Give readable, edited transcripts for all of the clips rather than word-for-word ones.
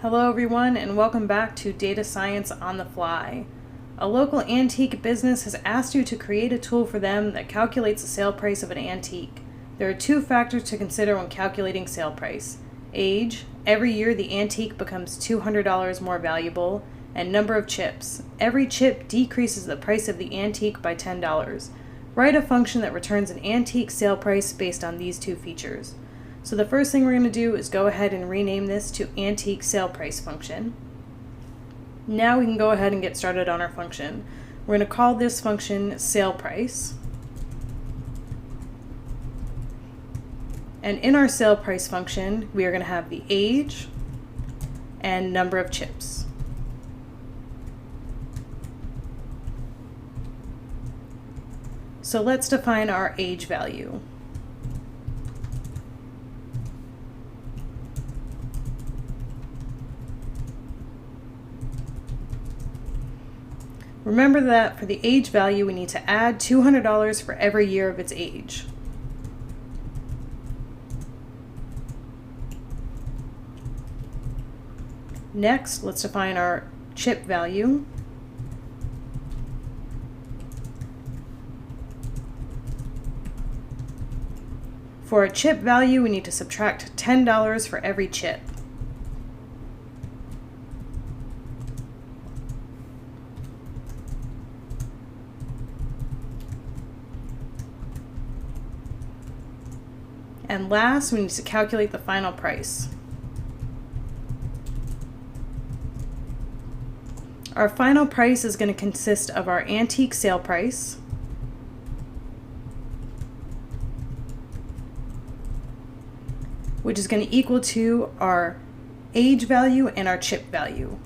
Hello everyone and welcome back to Data Science on the Fly. A local antique business has asked you to create a tool for them that calculates the sale price of an antique. There are two factors to consider when calculating sale price. Age, every year the antique becomes $200 more valuable, and number of chips. Every chip decreases the price of the antique by $10. Write a function that returns an antique sale price based on these two features. So the first thing we're going to do is go ahead and rename this to antique sale price function. Now we can go ahead and get started on our function. We're going to call this function sale price. And in our sale price function, we are going to have the age and number of chips. So let's define our age value. Remember that for the age value, we need to add $200 for every year of its age. Next, let's define our chip value. For a chip value, we need to subtract $10 for every chip. And last, we need to calculate the final price. Our final price is going to consist of our antique sale price, which is going to equal to our age value and our chip value.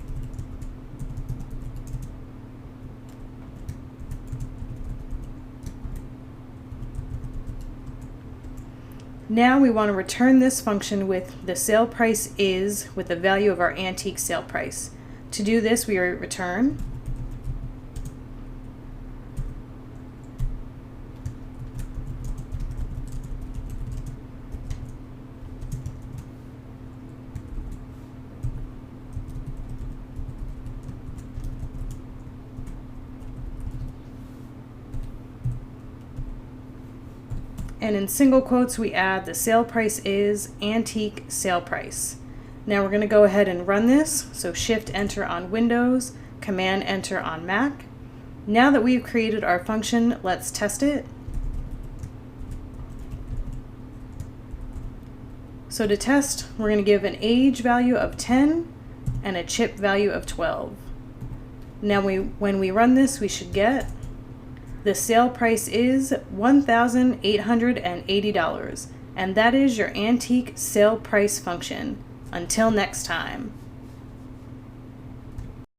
Now we want to return this function with the sale price is with the value of our antique sale price. To do this, we return and in single quotes we add the sale price is antique sale price. Now we're going to go ahead and run this, so Shift Enter on Windows, Command Enter on Mac. Now that we've created our function, let's test it. So to test, we're going to give an age value of 10 and a chip value of 12. Now when we run this, we should get the sale price is $1,880, and that is your antique sale price function. Until next time.